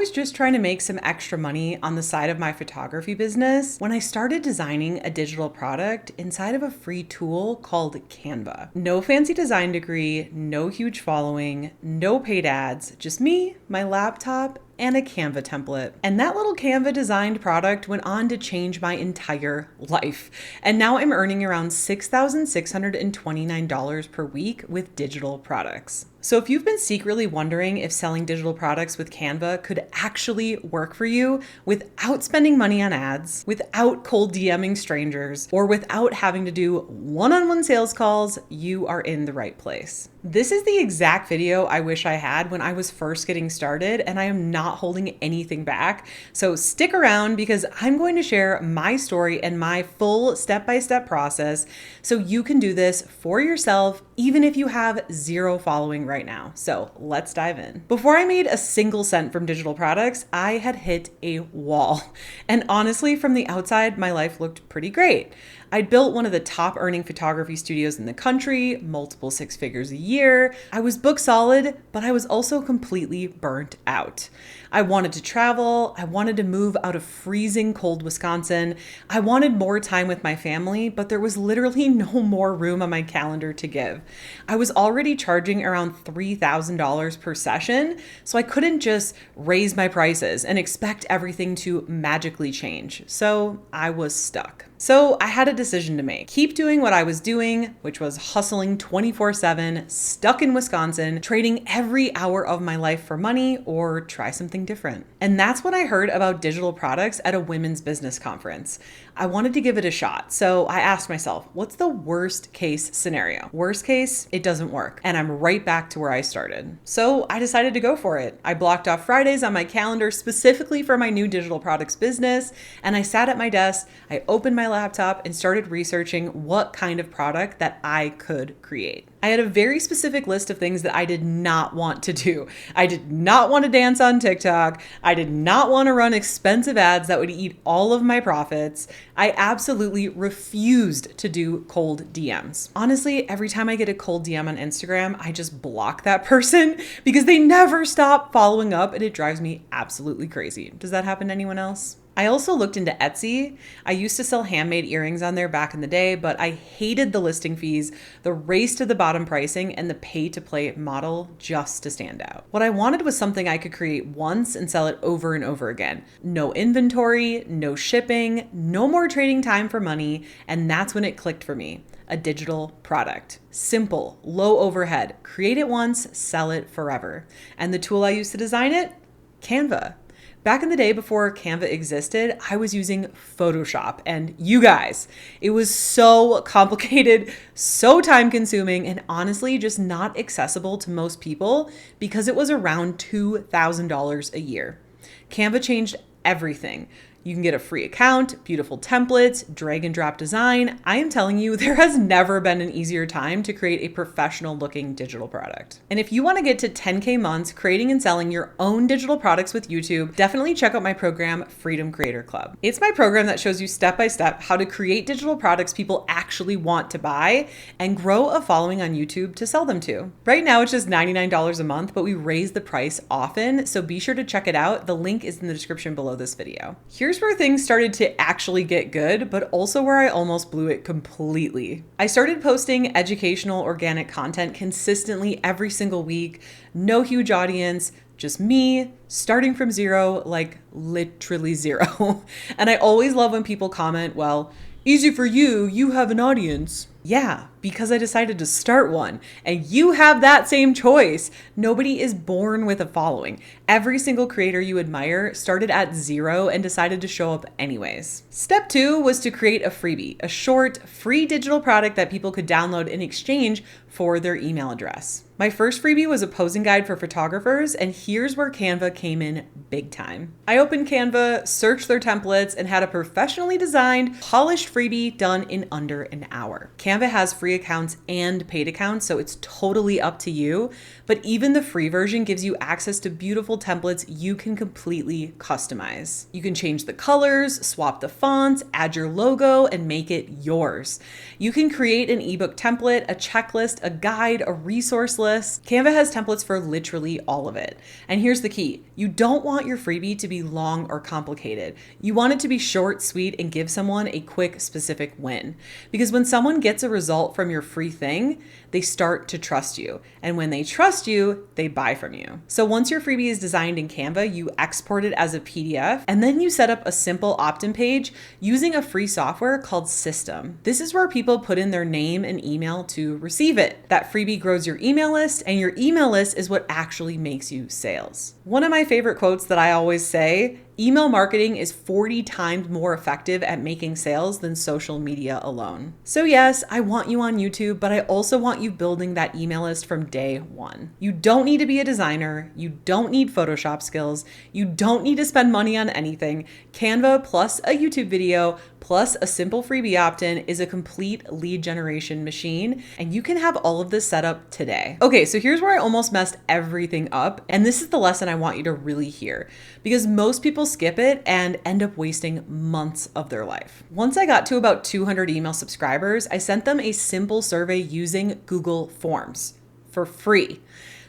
was just trying to make some extra money on the side of my photography business when I started designing a digital product inside of a free tool called Canva. No fancy design degree, no huge following, no paid ads, just me, my laptop, and a Canva template. And that little Canva designed product went on to change my entire life. And now I'm earning around $6,629 per week with digital products. So if you've been secretly wondering if selling digital products with Canva could actually work for you without spending money on ads, without cold DMing strangers, or without having to do one-on-one sales calls, you are in the right place. This is the exact video I wish I had when I was first getting started, and I am not holding anything back. So stick around because I'm going to share my story and my full step-by-step process so you can do this for yourself, even if you have zero following right now. So let's dive in. Before I made a single cent from digital products, I had hit a wall. And honestly, from the outside, my life looked pretty great. I'd built one of the top earning photography studios in the country, multiple six figures a year. I was book solid, but I was also completely burnt out. I wanted to travel. I wanted to move out of freezing cold Wisconsin. I wanted more time with my family, but there was literally no more room on my calendar to give. I was already charging around $3,000 per session, so I couldn't just raise my prices and expect everything to magically change. So I was stuck. So I had a decision to make. Keep doing what I was doing, which was hustling 24/7, stuck in Wisconsin, trading every hour of my life for money, or try something different. And that's when I heard about digital products at a women's business conference. I wanted to give it a shot. So I asked myself, what's the worst case scenario? Worst case, it doesn't work. And I'm right back to where I started. So I decided to go for it. I blocked off Fridays on my calendar specifically for my new digital products business. And I sat at my desk, I opened my laptop and started researching what kind of product that I could create. I had a very specific list of things that I did not want to do. I did not want to dance on TikTok. I did not want to run expensive ads that would eat all of my profits. I absolutely refused to do cold DMs. Honestly, every time I get a cold DM on Instagram, I just block that person because they never stop following up and it drives me absolutely crazy. Does that happen to anyone else? I also looked into Etsy. I used to sell handmade earrings on there back in the day, but I hated the listing fees, the race to the bottom pricing, and the pay to play model just to stand out. What I wanted was something I could create once and sell it over and over again. No inventory, no shipping, no more trading time for money, and that's when it clicked for me. A digital product. Simple, low overhead, create it once, sell it forever. And the tool I used to design it? Canva. Back in the day before Canva existed, I was using Photoshop, and you guys, it was so complicated, so time consuming, and honestly just not accessible to most people because it was around $2,000 a year. Canva changed everything. You can get a free account, beautiful templates, drag and drop design. I am telling you, there has never been an easier time to create a professional looking digital product. And if you want to get to 10K months creating and selling your own digital products with YouTube, definitely check out my program, Freedom Creator Club. It's my program that shows you step by step how to create digital products people actually want to buy and grow a following on YouTube to sell them to. Right now, it's just $99 a month, but we raise the price often. So be sure to check it out. The link is in the description below this video. Here's where things started to actually get good, but also where I almost blew it completely. I started posting educational organic content consistently every single week, no huge audience, just me starting from zero, like literally zero. And I always love when people comment, well, easy for you, you have an audience. Yeah, because I decided to start one, and you have that same choice. Nobody is born with a following. Every single creator you admire started at zero and decided to show up anyways. Step 2 was to create a freebie, a short, free digital product that people could download in exchange for their email address. My first freebie was a posing guide for photographers, and here's where Canva came in big time. I opened Canva, searched their templates, and had a professionally designed, polished freebie done in under an hour. Canva has free accounts and paid accounts, so it's totally up to you. But even the free version gives you access to beautiful templates you can completely customize. You can change the colors, swap the fonts, add your logo, and make it yours. You can create an ebook template, a checklist, a guide, a resource list. Canva has templates for literally all of it. And here's the key. You don't want want your freebie to be long or complicated. You want it to be short, sweet, and give someone a quick, specific win. Because when someone gets a result from your free thing, they start to trust you. And when they trust you, they buy from you. So once your freebie is designed in Canva, you export it as a PDF, and then you set up a simple opt-in page using a free software called System. This is where people put in their name and email to receive it. That freebie grows your email list, and your email list is what actually makes you sales. One of my favorite quotes that I always say, email marketing is 40 times more effective at making sales than social media alone. So yes, I want you on YouTube, but I also want you building that email list from day one. You don't need to be a designer. You don't need Photoshop skills. You don't need to spend money on anything. Canva plus a YouTube video plus a simple freebie opt-in is a complete lead generation machine, and you can have all of this set up today. Okay, so here's where I almost messed everything up, and this is the lesson I want you to really hear, because most people skip it and end up wasting months of their life. Once I got to about 200 email subscribers, I sent them a simple survey using Google Forms for free.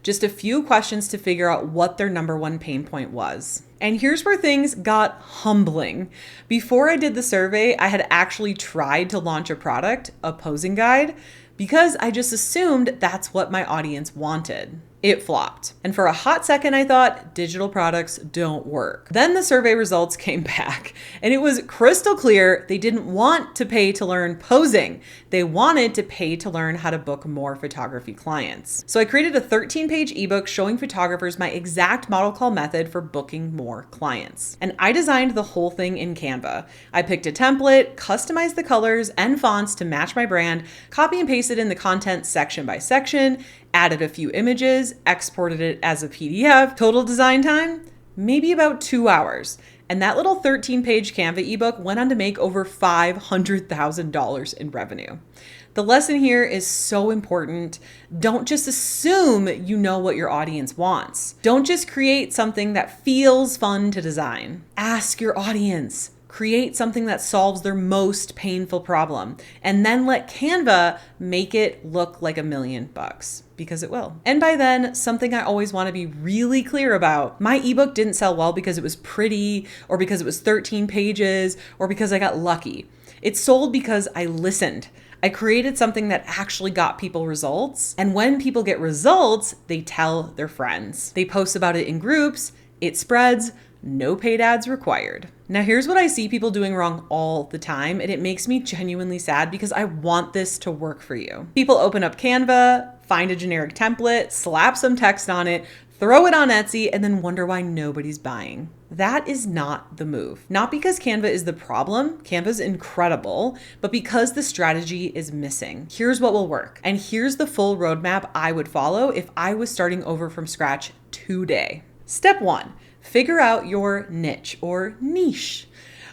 Just a few questions to figure out what their number one pain point was. And here's where things got humbling. Before I did the survey, I had actually tried to launch a product, a posing guide, because I just assumed that's what my audience wanted. It flopped. And for a hot second, I thought digital products don't work. Then the survey results came back, and it was crystal clear they didn't want to pay to learn posing. They wanted to pay to learn how to book more photography clients. So I created a 13-page ebook showing photographers my exact model call method for booking more clients. And I designed the whole thing in Canva. I picked a template, customized the colors and fonts to match my brand, copy and pasted in the content section by section, added a few images, exported it as a PDF. Total design time, maybe about 2 hours. And that little 13-page Canva ebook went on to make over $500,000 in revenue. The lesson here is so important. Don't just assume you know what your audience wants. Don't just create something that feels fun to design. Ask your audience. Create something that solves their most painful problem, and then let Canva make it look like $1 million, because it will. And by then, something I always want to be really clear about, my ebook didn't sell well because it was pretty, or because it was 13 pages, or because I got lucky. It sold because I listened. I created something that actually got people results. And when people get results, they tell their friends. They post about it in groups, it spreads, no paid ads required. Now here's what I see people doing wrong all the time, and it makes me genuinely sad because I want this to work for you. People open up Canva, find a generic template, slap some text on it, throw it on Etsy, and then wonder why nobody's buying. That is not the move. Not because Canva is the problem, Canva's incredible, but because the strategy is missing. Here's what will work, and here's the full roadmap I would follow if I was starting over from scratch today. Step 1. Figure out your niche or niche.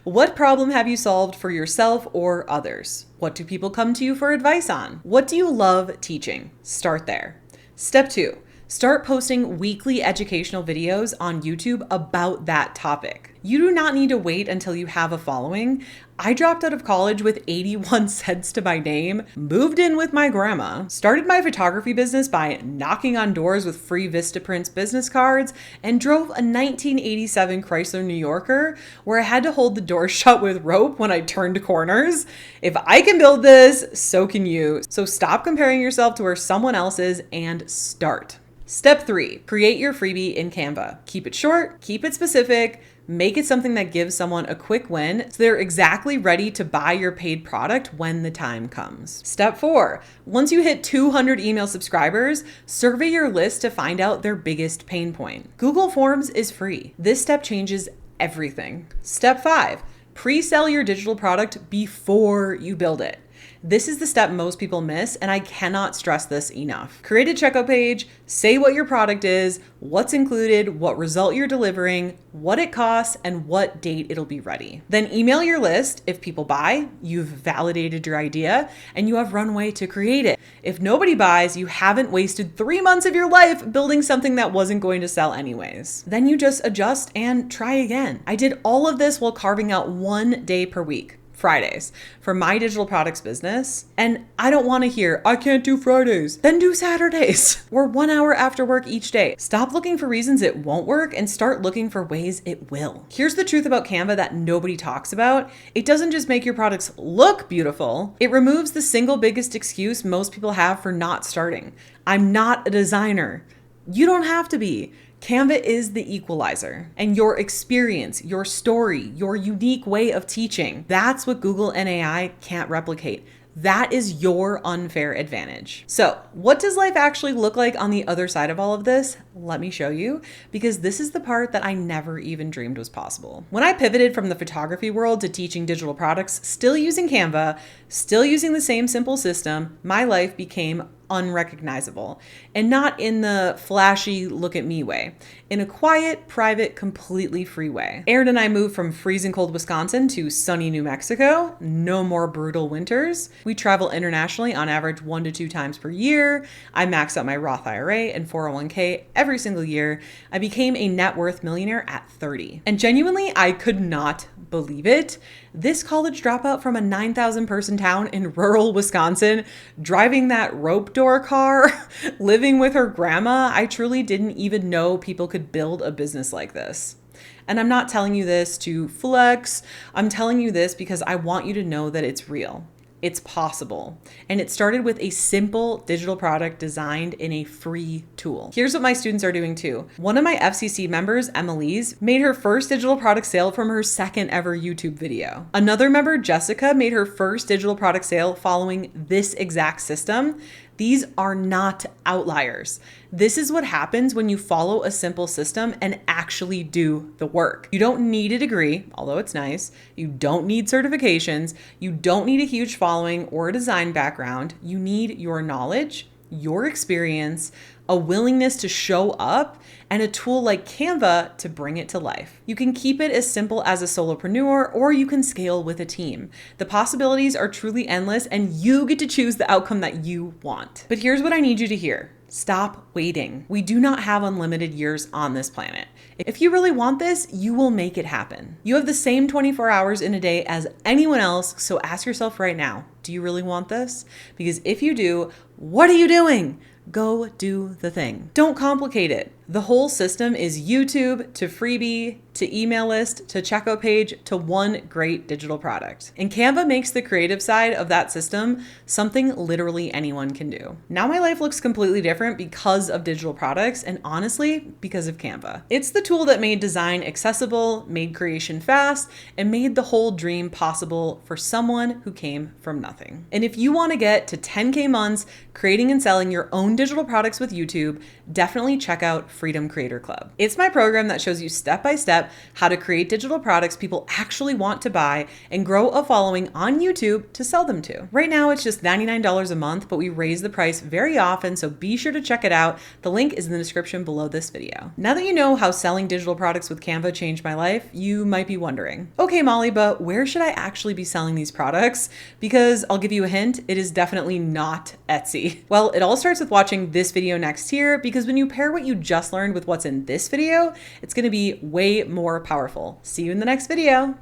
What problem have you solved for yourself or others? What do people come to you for advice on? What do you love teaching? Start there. Step 2. Start posting weekly educational videos on YouTube about that topic. You do not need to wait until you have a following. I dropped out of college with 81 cents to my name, moved in with my grandma, started my photography business by knocking on doors with free Vistaprints business cards, and drove a 1987 Chrysler New Yorker where I had to hold the door shut with rope when I turned corners. If I can build this, so can you. So stop comparing yourself to where someone else is and start. Step 3, create your freebie in Canva. Keep it short, keep it specific, make it something that gives someone a quick win so they're exactly ready to buy your paid product when the time comes. Step 4, once you hit 200 email subscribers, survey your list to find out their biggest pain point. Google Forms is free. This step changes everything. Step 5, pre-sell your digital product before you build it. This is the step most people miss, and I cannot stress this enough. Create a checkout page, say what your product is, what's included, what result you're delivering, what it costs, and what date it'll be ready. Then email your list. If people buy, you've validated your idea, and you have runway to create it. If nobody buys, you haven't wasted 3 months of your life building something that wasn't going to sell anyways. Then you just adjust and try again. I did all of this while carving out 1 day per week Fridays for my digital products business. And I don't want to hear, I can't do Fridays. Then do Saturdays or 1 hour after work each day. Stop looking for reasons it won't work and start looking for ways it will. Here's the truth about Canva that nobody talks about. It doesn't just make your products look beautiful. It removes the single biggest excuse most people have for not starting. I'm not a designer. You don't have to be. Canva is the equalizer, and your experience, your story, your unique way of teaching, that's what Google and AI can't replicate. That is your unfair advantage. So, what does life actually look like on the other side of all of this? Let me show you, because this is the part that I never even dreamed was possible. When I pivoted from the photography world to teaching digital products, still using Canva, still using the same simple system, my life became unrecognizable, and not in the flashy look at me way, in a quiet, private, completely free way. Aaron and I moved from freezing cold Wisconsin to sunny New Mexico. No more brutal winters. We travel internationally on average 1 to 2 times per year. I max out my Roth IRA and 401k every single year. I became a net worth millionaire at 30. And genuinely, I could not believe it. This college dropout from a 9,000 person town in rural Wisconsin, driving that rope door car, living with her grandma, I truly didn't even know people could build a business like this. And I'm not telling you this to flex. I'm telling you this because I want you to know that it's real. It's possible. And it started with a simple digital product designed in a free tool. Here's what my students are doing too. One of my FCC members, Emily's, made her first digital product sale from her second ever YouTube video. Another member, Jessica, made her first digital product sale following this exact system. These are not outliers. This is what happens when you follow a simple system and actually do the work. You don't need a degree, although it's nice. You don't need certifications. You don't need a huge following or a design background. You need your knowledge, your experience, a willingness to show up, and a tool like Canva to bring it to life. You can keep it as simple as a solopreneur, or you can scale with a team. The possibilities are truly endless, and you get to choose the outcome that you want. But here's what I need you to hear. Stop waiting. We do not have unlimited years on this planet. If you really want this, you will make it happen. You have the same 24 hours in a day as anyone else, so ask yourself right now, do you really want this? Because if you do, what are you doing? Go do the thing. Don't complicate it. The whole system is YouTube to freebie to email list to checkout page to one great digital product. And Canva makes the creative side of that system something literally anyone can do. Now my life looks completely different because of digital products, and honestly, because of Canva. It's the tool that made design accessible, made creation fast, and made the whole dream possible for someone who came from nothing. And if you want to get to 10K months creating and selling your own digital products with YouTube, definitely check out Freedom Creator Club. It's my program that shows you step by step how to create digital products people actually want to buy and grow a following on YouTube to sell them to. Right now, it's just $99 a month, but we raise the price very often, so be sure to check it out. The link is in the description below this video. Now that you know how selling digital products with Canva changed my life, you might be wondering, okay, Molly, but where should I actually be selling these products? Because I'll give you a hint, it is definitely not Etsy. Well, it all starts with watching this video next here, because when you pair what you just learned with what's in this video, it's going to be way more powerful. See you in the next video.